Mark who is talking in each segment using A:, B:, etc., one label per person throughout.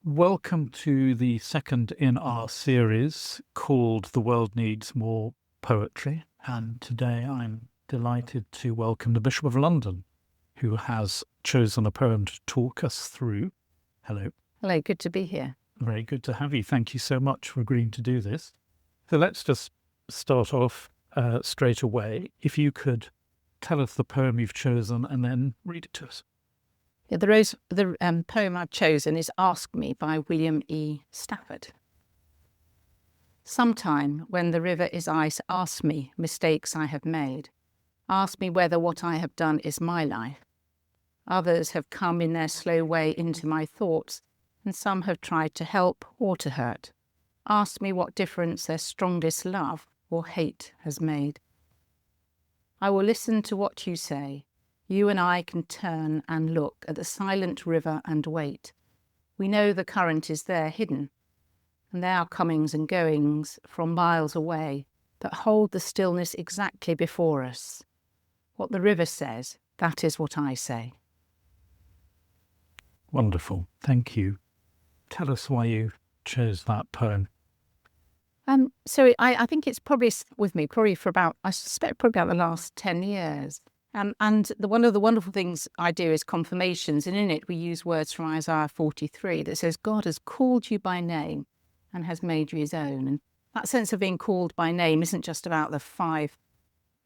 A: Welcome to the second in our series called The World Needs More Poetry. And today I'm delighted to welcome the Bishop of London, who has chosen a poem to talk us through. Hello.
B: Hello, good to be here.
A: Very good to have you. Thank you so much for agreeing to do this. So let's just start off straight away. If you could tell us the poem you've chosen and then read it to us.
B: Yeah, the poem I've chosen is Ask Me by William E. Stafford. Sometime when the river is ice, ask me mistakes I have made. Ask me whether what I have done is my life. Others have come in their slow way into my thoughts, and some have tried to help or to hurt. Ask me what difference their strongest love or hate has made. I will listen to what you say. You and I can turn and look at the silent river and wait. We know the current is there hidden, and there are comings and goings from miles away that hold the stillness exactly before us. What the river says, that is what I say.
A: Wonderful. Thank you. Tell us why you chose that poem.
B: So I think it's probably with me, I suspect probably about the last 10 years. And one of the wonderful things I do is confirmations, and in it we use words from Isaiah 43 that says, God has called you by name and has made you his own. And that sense of being called by name isn't just about the 5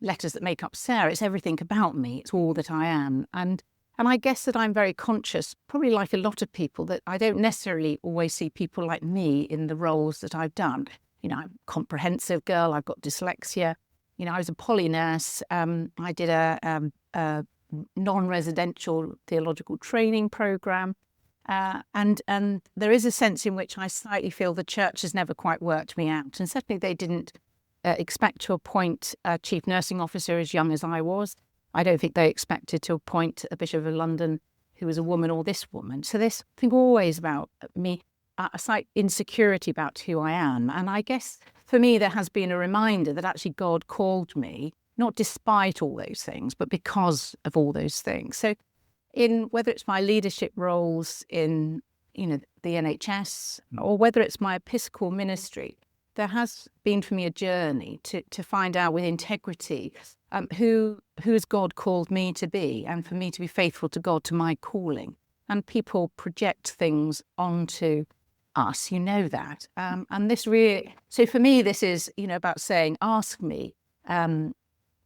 B: letters that make up Sarah, it's everything about me, it's all that I am. And I guess that I'm very conscious, probably like a lot of people, that I don't necessarily always see people like me in the roles that I've done. You know, I'm a comprehensive girl, I've got dyslexia. You know, I was a poly nurse. I did a non-residential theological training program. And there is a sense in which I slightly feel the church has never quite worked me out. And certainly they didn't expect to appoint a chief nursing officer as young as I was. I don't think they expected to appoint a Bishop of London who was a woman or this woman. So there's something always about me, a slight insecurity about who I am. And I guess for me, there has been a reminder that actually God called me, not despite all those things, but because of all those things. So in whether it's my leadership roles in, the NHS, or whether it's my episcopal ministry, there has been for me a journey to find out with integrity who has God called me to be, and for me to be faithful to God, to my calling. And people project things onto us, that. And this really, so for me, this is, about saying, ask me,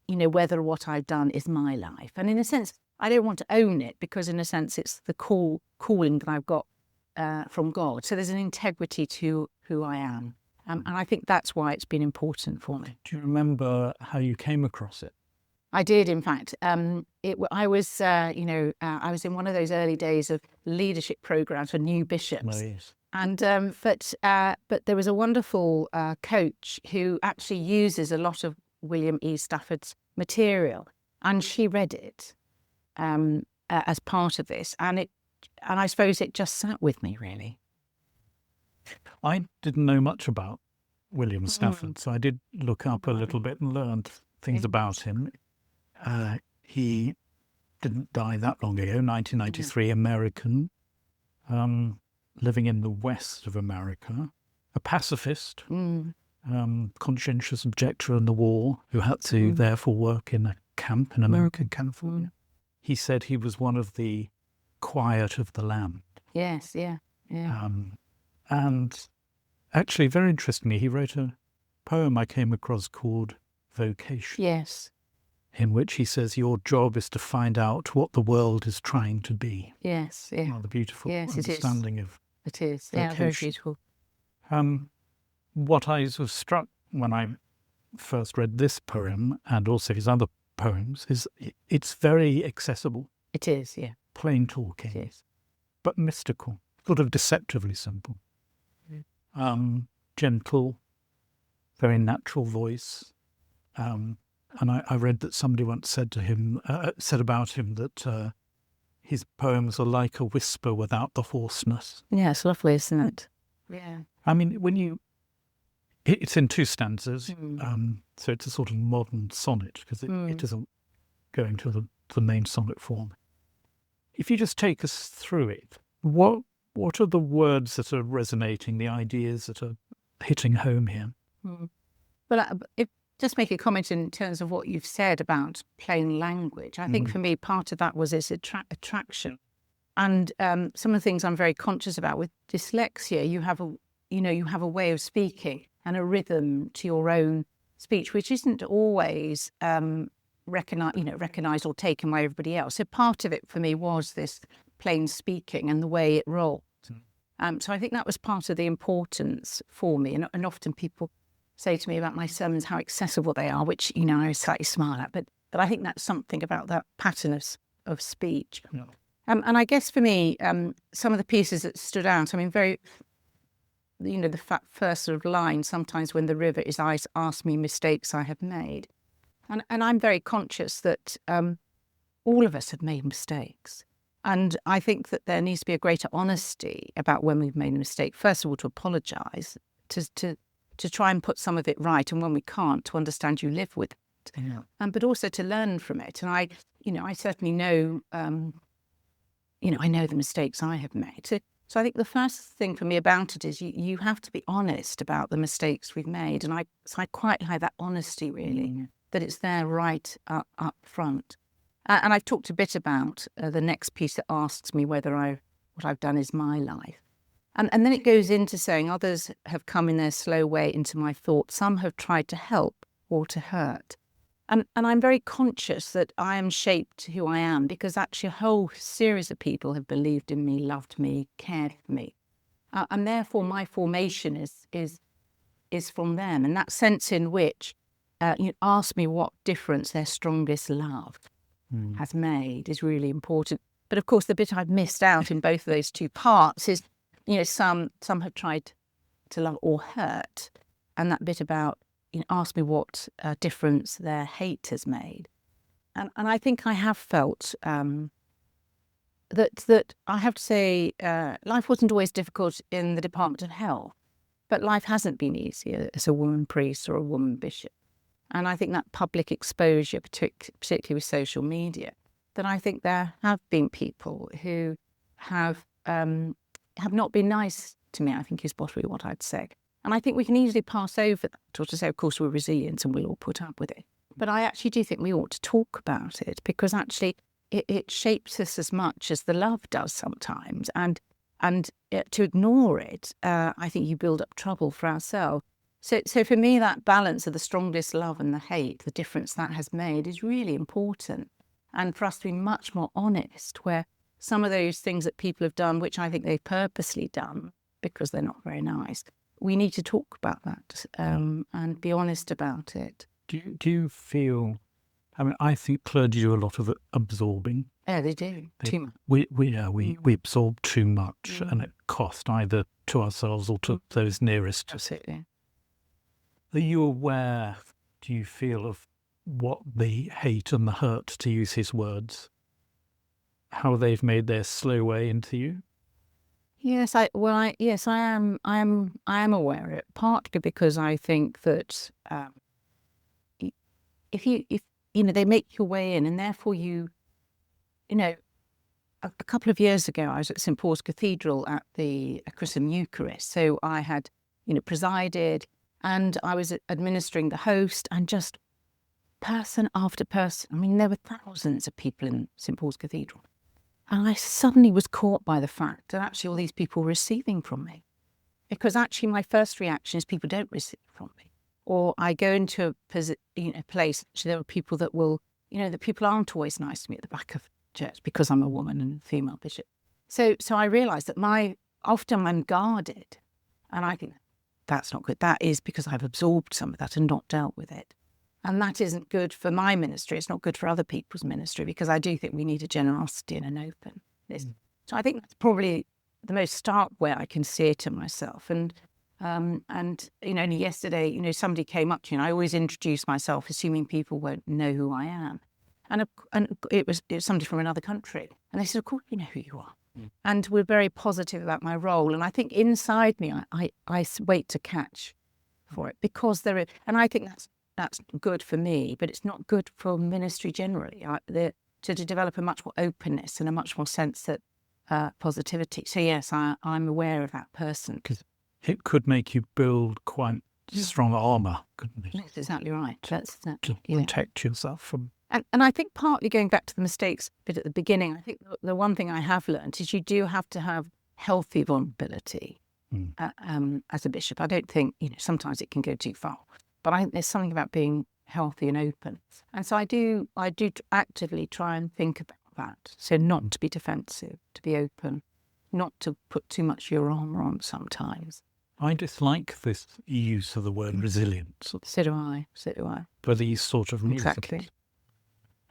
B: whether what I've done is my life. And in a sense, I don't want to own it because in a sense, it's the calling that I've got from God. So there's an integrity to who I am. And I think that's why it's been important for me.
A: Do you remember how you came across it?
B: I did, in fact. I was in one of those early days of leadership programs for new bishops.
A: Oh, yes.
B: And but there was a wonderful coach who actually uses a lot of William E. Stafford's material, and she read it as part of this, and I suppose it just sat with me really.
A: I didn't know much about William Stafford, so I did look up a little bit and learned things about him. He didn't die that long ago, 1993, American. Living in the west of America, a pacifist, conscientious objector in the war, who had to therefore work in a camp in American California. He said he was one of the quiet of the land.
B: Yes, yeah.
A: And actually, very interestingly, he wrote a poem I came across called Vocation.
B: Yes.
A: In which he says, your job is to find out what the world is trying to be.
B: Yes, yeah.
A: Rather beautiful understanding of
B: it is.
A: vocation.
B: Yeah, very beautiful.
A: What I was struck when I first read this poem and also his other poems is it's very accessible.
B: It is, yeah.
A: Plain talking.
B: It is.
A: But mystical, sort of deceptively simple. Gentle, very natural voice. And I read that somebody once said about him that his poems are like a whisper without the hoarseness.
B: Yeah, it's lovely, isn't it? Yeah.
A: I mean, it's in 2 stanzas, so it's a sort of modern sonnet because it isn't going to the main sonnet form. If you just take us through it, what What are the words that are resonating, the ideas that are hitting home here?
B: Well, just make a comment in terms of what you've said about plain language. I think for me, part of that was this attraction. And some of the things I'm very conscious about with dyslexia, you have a way of speaking and a rhythm to your own speech, which isn't always recognized or taken by everybody else. So part of it for me was this plain speaking and the way it rolled. So I think that was part of the importance for me. And often people say to me about my sermons how accessible they are, which, I slightly smile at. But I think that's something about that pattern of speech.
A: Yeah.
B: And I guess for me, some of the pieces that stood out, the first sort of line, sometimes when the river is ice, ask me mistakes I have made. And I'm very conscious that all of us have made mistakes. And I think that there needs to be a greater honesty about when we've made a mistake. First of all, to apologise, to try and put some of it right. And when we can't, to understand you live with it.
A: Yeah.
B: But also to learn from it. And I certainly know, I know the mistakes I have made. So I think the first thing for me about it is you have to be honest about the mistakes we've made. And I quite like that honesty, really, that it's there right up front. And I've talked a bit about the next piece that asks me whether what I've done is my life. And then it goes into saying others have come in their slow way into my thoughts. Some have tried to help or to hurt. And I'm very conscious that I am shaped who I am because actually a whole series of people have believed in me, loved me, cared for me. And therefore my formation is from them. And that sense in which you ask me what difference their strongest love has made is really important. But of course, the bit I've missed out in both of those two parts is, some have tried to love or hurt. And that bit about, ask me what difference their hate has made. And I think I have felt that I have to say life wasn't always difficult in the Department of Health, but life hasn't been easier as a woman priest or a woman bishop. And I think that public exposure, particularly with social media, that I think there have been people who have not been nice to me, I think is possibly what I'd say. And I think we can easily pass over that or to say, of course, we're resilient and we'll all put up with it. But I actually do think we ought to talk about it because actually it shapes us as much as the love does sometimes. And to ignore it, I think you build up trouble for ourselves. So for me, that balance of the strongest love and the hate, the difference that has made is really important. And for us to be much more honest, where some of those things that people have done, which I think they've purposely done because they're not very nice, we need to talk about that and be honest about it.
A: Do you feel, I think clergy do a lot of absorbing.
B: Yeah, they do. Too much.
A: We absorb too much and it costs either to ourselves or to those nearest.
B: Absolutely.
A: Are you aware, do you feel, of what the hate and the hurt, to use his words, how they've made their slow way into you?
B: Yes, I am aware of it. Partly because I think that if they make your way in, and therefore a couple of years ago I was at St. Paul's Cathedral at the Chrism Eucharist, so I had presided. And I was administering the host and just person after person. There were thousands of people in St. Paul's Cathedral. And I suddenly was caught by the fact that actually all these people were receiving from me. Because actually my first reaction is people don't receive from me. Or I go into a place, actually there are people that will, that people aren't always nice to me at the back of church because I'm a woman and a female bishop. So I realised that often I'm guarded. And I think, that's not good. That is because I've absorbed some of that and not dealt with it. And that isn't good for my ministry. It's not good for other people's ministry because I do think we need a generosity and an openness. So I think that's probably the most stark way I can see it in myself. And only yesterday, somebody came up to me and I always introduce myself assuming people won't know who I am. And it was somebody from another country. And they said, of course you know who you are. And we're very positive about my role. And I think inside me, I wait to catch for it because there is, and I think that's good for me, but it's not good for ministry generally. To develop a much more openness and a much more sense that positivity. So yes, I'm aware of that person.
A: Because it could make you build quite strong armour, couldn't it?
B: That's exactly right. That's
A: To
B: yeah.
A: protect yourself from.
B: And I think partly going back to the mistakes bit at the beginning, I think the one thing I have learned is you do have to have healthy vulnerability as a bishop. I don't think, sometimes it can go too far, but I think there's something about being healthy and open. And so I do actively try and think about that. So not to be defensive, to be open, not to put too much of your armour on sometimes.
A: I dislike this use of the word resilience.
B: So do I.
A: For these sort of reasons.
B: Exactly.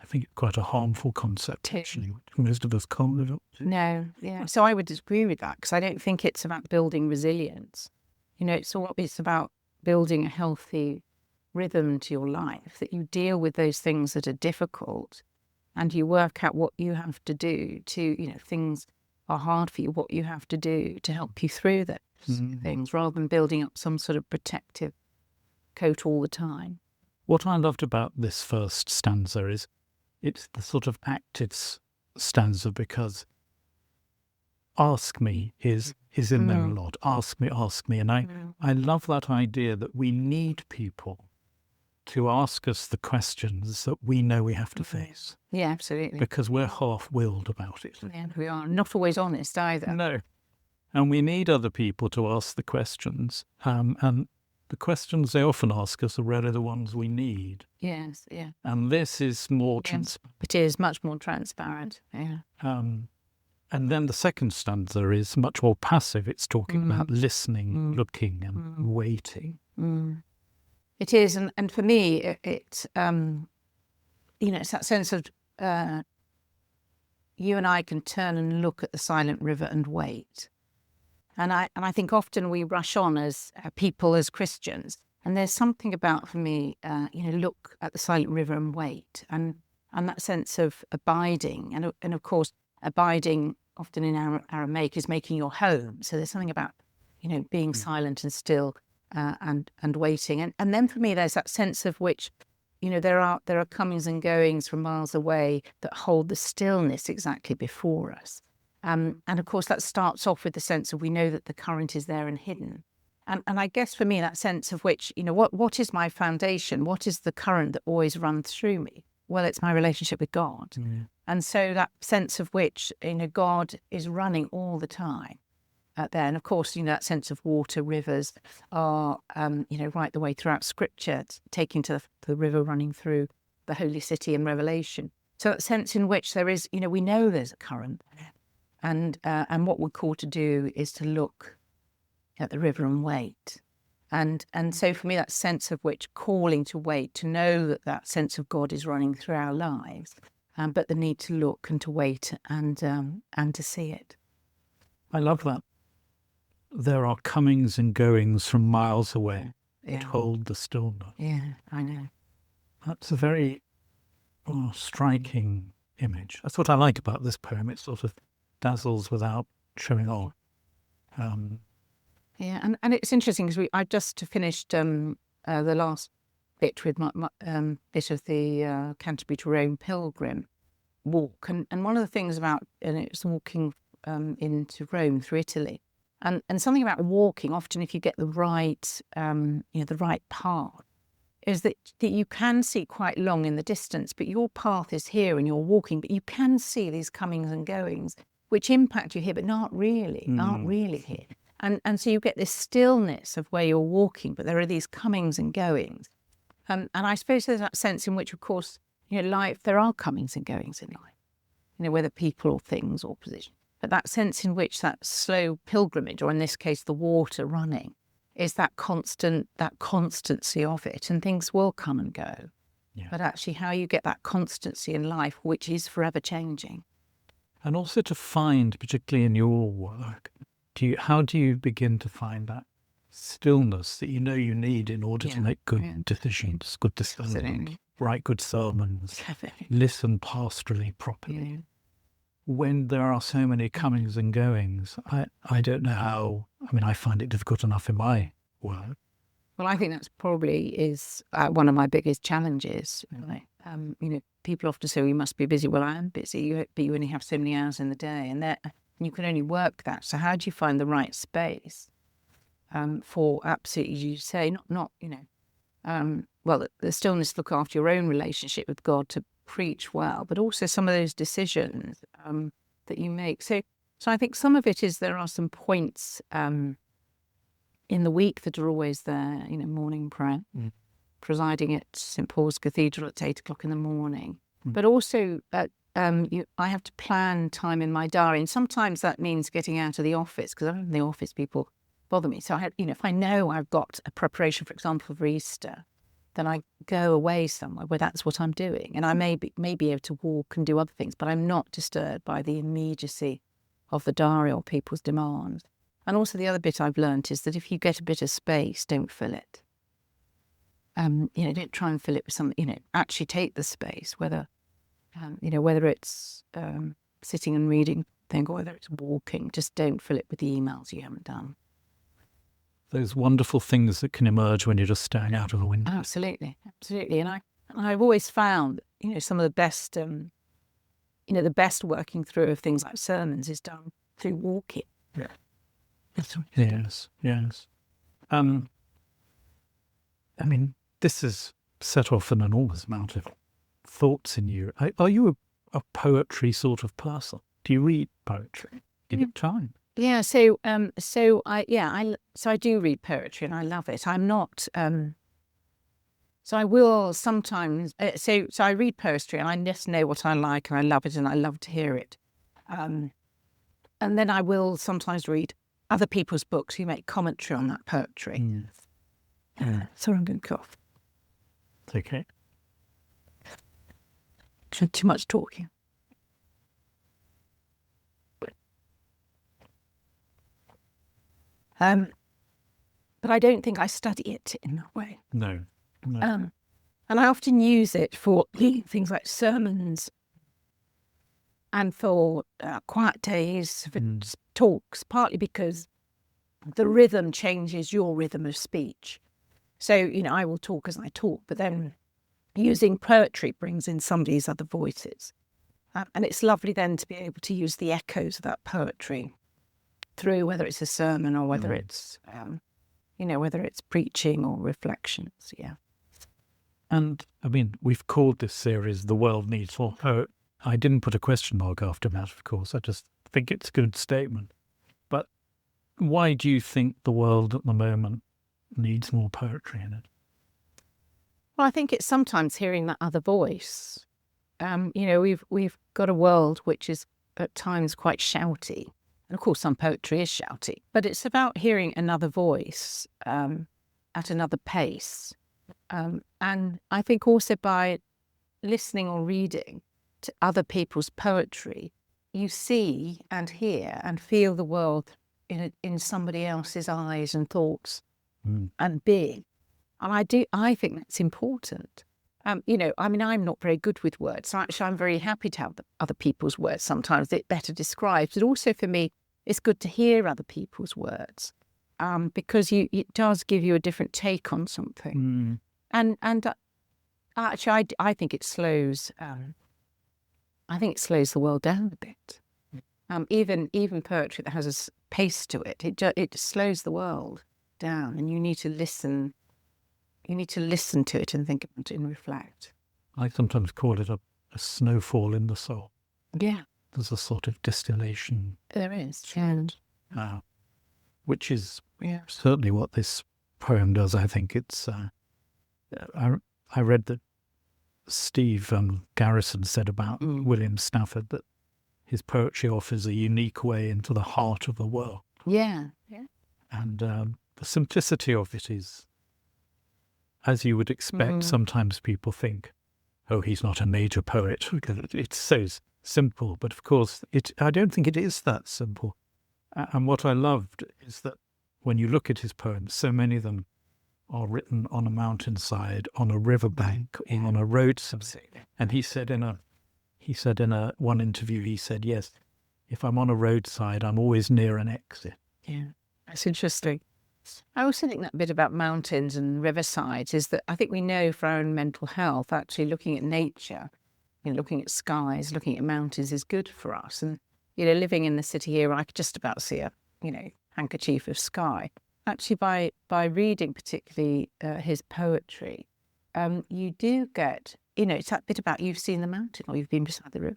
A: I think it's quite a harmful concept, actually, which most of us can't live up to.
B: No, yeah. So I would disagree with that because I don't think it's about building resilience. It's about building a healthy rhythm to your life, that you deal with those things that are difficult and you work out what you have to do to, things are hard for you, what you have to do to help you through those things, rather than building up some sort of protective coat all the time.
A: What I loved about this first stanza is it's the sort of active stanza, because ask me is in there a lot. Ask me. And I love that idea that we need people to ask us the questions that we know we have to face.
B: Yeah, absolutely.
A: Because we're half-willed about it.
B: Yeah, we are not always honest either.
A: No. And we need other people to ask the questions. And the questions they often ask us are really the ones we need.
B: Yes, yeah.
A: And this is more transparent.
B: It is much more transparent, yeah.
A: And then the second stanza is much more passive. It's talking about listening, looking and waiting.
B: It is, and for me, it's that sense of you and I can turn and look at the silent river and wait. And I think often we rush on as people, as Christians, and there's something about, for me, look at the silent river and wait, and that sense of abiding, and of course, abiding often in Aramaic is making your home. So there's something about, being silent and still and waiting, and then for me, there's that sense of which, there are comings and goings from miles away that hold the stillness exactly before us. And of course, that starts off with the sense of we know that the current is there and hidden. And I guess for me, that sense of which, what is my foundation? What is the current that always runs through me? Well, it's my relationship with God. Mm. And so that sense of which, God is running all the time there. And of course, that sense of water, rivers are, right the way throughout Scripture, taking to the river running through the Holy City in Revelation. So that sense in which there is, we know there's a current there. And what we're called to do is to look at the river and wait. And so for me, that sense of which, calling to wait, to know that sense of God is running through our lives, but the need to look and to wait and to see it.
A: I love that. There are comings and goings from miles away that hold the stillness.
B: Yeah, I know.
A: That's a very striking image. That's what I like about this poem. It sort of dazzles without showing off.
B: Yeah, and it's interesting because I just finished the last bit with my bit of the Canterbury to Rome pilgrim walk, and one of the things about it's walking into Rome through Italy, and something about walking. Often, if you get the right the right path, is that you can see quite long in the distance, but your path is here and you're walking, but you can see these comings and goings which impact you here, but aren't really here. And so you get this stillness of where you're walking, but there are these comings and goings. And I suppose there's that sense in which, of course, life, there are comings and goings in life, whether people or things or position. But that sense in which that slow pilgrimage, or in this case, the water running, is that constancy of it. And things will come and go. Yeah. But actually how you get that constancy in life, which is forever changing.
A: And also to find, particularly in your work, how do you begin to find that stillness that you need in order to make good decisions, good discernment, write good sermons, listen pastorally properly? Yeah. When there are so many comings and goings, I don't know how. I find it difficult enough in my work.
B: Well, I think that's probably is one of my biggest challenges. Right? People often say, "You must be busy." Well, I am busy, but you only have so many hours in the day, and and you can only work that. So how do you find the right space for absolutely, as you say, not well, the stillness to look after your own relationship with God, to preach well, but also some of those decisions that you make. So I think some of it is there are some points in the week that are always there, morning prayer, presiding at St. Paul's Cathedral at 8 o'clock in the morning. But also I have to plan time in my diary. And sometimes that means getting out of the office, because I'm in the office, people bother me. So if I know I've got a preparation, for example, for Easter, then I go away somewhere where that's what I'm doing. And I may be able to walk and do other things, but I'm not disturbed by the immediacy of the diary or people's demands. And also the other bit I've learned is that if you get a bit of space, don't fill it. Don't try and fill it with something, actually take the space, whether it's sitting and reading thing or whether it's walking, just don't fill it with the emails you haven't done.
A: Those wonderful things that can emerge when you're just staring out of the window.
B: Absolutely. And I've always found, some of the best, the best working through of things like sermons is done through walking.
A: Yeah. Yes. This has set off an enormous amount of thoughts in you. Are you a poetry sort of person? Do you read poetry? Do you have time?
B: Yeah, so I do read poetry and I love it. I'm not so I will sometimes so I read poetry and I just know what I like and I love it and I love to hear it. And then I will sometimes read other people's books who make commentary on that poetry. Sorry, I'm going to cough.
A: It's okay.
B: Too much talking. But I don't think I study it in that way.
A: No.
B: And I often use it for things like sermons and for quiet days, for talks, partly because the rhythm changes your rhythm of speech. So, I will talk as I talk, but then using poetry brings in somebody's other voices. And it's lovely then to be able to use the echoes of that poetry through, whether it's a sermon or whether it's, whether it's preaching or reflections. Yeah.
A: And we've called this series "The World Needs More Poet." I didn't put a question mark after that, of course. I just think it's a good statement. But why do you think the world at the moment needs more poetry in it?
B: Well, I think it's sometimes hearing that other voice. We've got a world which is at times quite shouty. And of course, some poetry is shouty, but it's about hearing another voice at another pace. And I think also by listening or reading to other people's poetry, you see and hear and feel the world in somebody else's eyes and thoughts and being. And I think that's important. I'm not very good with words, so actually I'm very happy to have other people's words. Sometimes it better describes, but also for me, it's good to hear other people's words because it does give you a different take on something. And actually, I think it slows. I think it slows the world down a bit. Even poetry that has a pace to it, it slows the world down, and you need to listen. You need to listen to it and think about it and reflect.
A: I sometimes call it a snowfall in the soul.
B: Yeah.
A: There's a sort of distillation.
B: There is.
A: Which is certainly what this poem does. I think it's... I read that Steve Garrison said about William Stafford that his poetry offers a unique way into the heart of the world.
B: Yeah.
A: And the simplicity of it is... As you would expect, sometimes people think, oh, he's not a major poet. It's so simple. But of course, I don't think it is that simple. And what I loved is that when you look at his poems, so many of them are written on a mountainside, on a riverbank, or on a roadside. And he said in a one interview, he said, yes, if I'm on a roadside, I'm always near an exit.
B: Yeah, that's interesting. I also think that bit about mountains and riversides is that I think we know for our own mental health, actually looking at nature, looking at skies, looking at mountains is good for us. And living in the city here, I could just about see a, handkerchief of sky. Actually, by reading particularly his poetry, you do get, it's that bit about you've seen the mountain or you've been beside the river.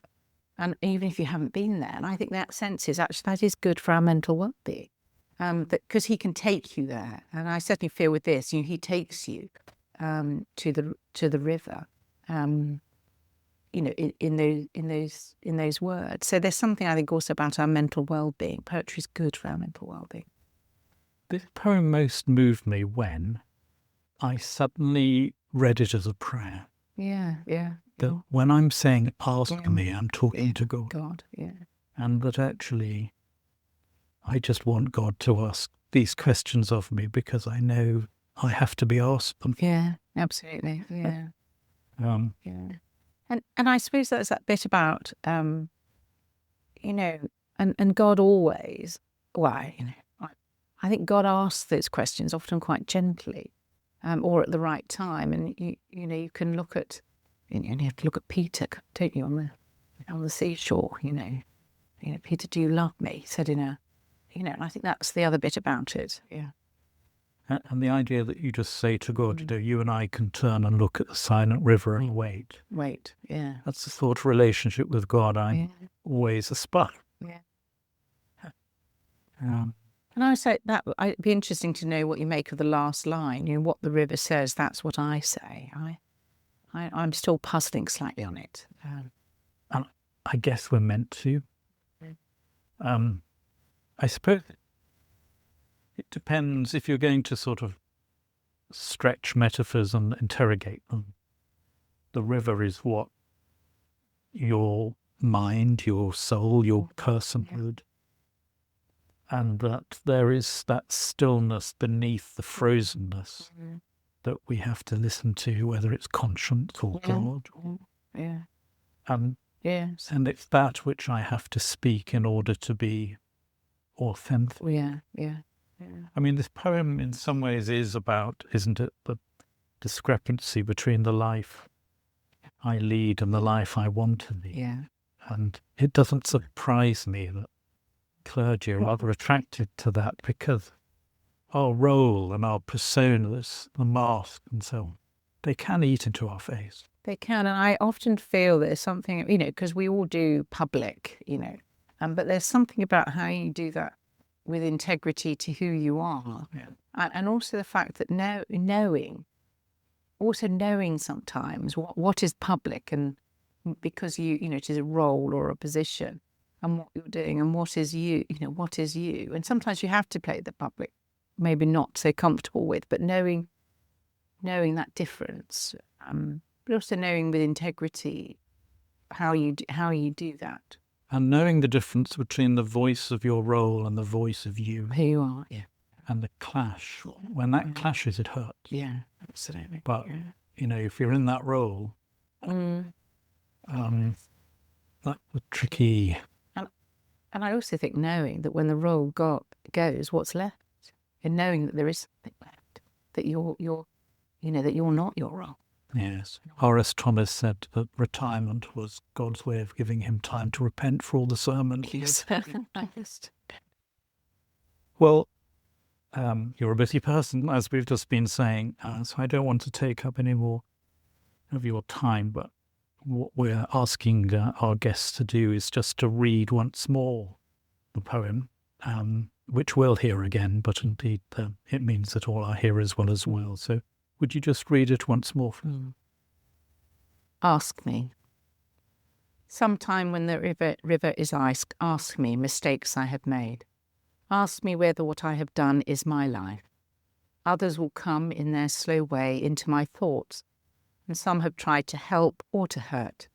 B: And even if you haven't been there, and I think that sense is actually, that is good for our mental well-being, because he can take you there. And I certainly feel with this, he takes you to the river, in those words. So there's something I think also about our mental well-being. Poetry is good for our mental well-being.
A: This poem most moved me when I suddenly read it as a prayer.
B: Yeah.
A: That when I'm saying ask me, I'm talking to God.
B: God, yeah.
A: And that actually I just want God to ask these questions of me because I know I have to be asked them.
B: Yeah, absolutely. Yeah.
A: Yeah.
B: And I suppose that's that bit about, and God always, I think God asks those questions often quite gently, or at the right time. And you can look at, you have to look at Peter, don't you, on the seashore. Peter, do you love me? He said and I think that's the other bit about it. Yeah.
A: And the idea that you just say to God, you and I can turn and look at the silent river and wait.
B: Wait, yeah.
A: That's the sort of relationship with God I always aspire.
B: Yeah.
A: And
B: I say that it'd be interesting to know what you make of the last line. What the river says, that's what I say. I'm still puzzling slightly on it.
A: And I guess we're meant to. I suppose it depends if you're going to sort of stretch metaphors and interrogate them. The river is what your mind, your soul, your personhood, and that there is that stillness beneath the frozenness that we have to listen to, whether it's conscience or God.
B: Yeah.
A: And it's that which I have to speak in order to be authentic.
B: Yeah.
A: I mean, this poem in some ways is about, isn't it, the discrepancy between the life I lead and the life I want to lead.
B: Yeah.
A: And it doesn't surprise me that clergy are rather attracted to that because our role and our personas, the mask and so on, they can eat into our face.
B: They can, and I often feel there's something, because we all do public, but there's something about how you do that with integrity to who you are.
A: Yeah.
B: And also the fact that knowing sometimes what is public, and because it is a role or a position, and what you're doing and what is you, what is you. And sometimes you have to play the public, maybe not so comfortable with, but knowing that difference, but also knowing with integrity how you do that.
A: And knowing the difference between the voice of your role and the voice of you.
B: Who you are, yeah.
A: And the clash. When that clashes, it hurts.
B: Yeah, absolutely.
A: But, if you're in that role, that's the tricky.
B: And I also think knowing that when the role goes, what's left? And knowing that there is something left, that you're not your role.
A: Yes. Horace Thomas said that retirement was God's way of giving him time to repent for all the sermons.
B: Yes.
A: Well, you're a busy person, as we've just been saying, so I don't want to take up any more of your time, but what we're asking our guests to do is just to read once more the poem, which we'll hear again, but indeed it means that all our hearers will as well. So would you just read it once more for us?
B: Ask me. Sometime when the river is ice, ask me mistakes I have made. Ask me whether what I have done is my life. Others will come in their slow way into my thoughts, and some have tried to help or to hurt.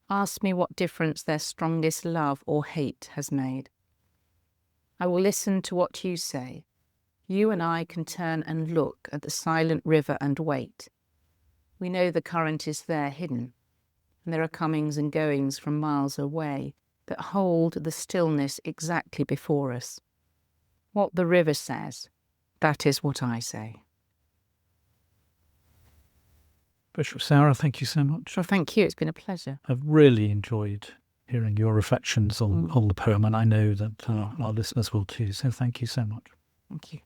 B: Ask me what difference their strongest love or hate has made. I will listen to what you say. You and I can turn and look at the silent river and wait. We know the current is there hidden, and there are comings and goings from miles away that hold the stillness exactly before us. What the river says, that is what I say.
A: Bishop Sarah, thank you so much.
B: Well, thank you. It's been a pleasure.
A: I've really enjoyed hearing your reflections on the poem, and I know that our listeners will too. So thank you so much.
B: Thank you.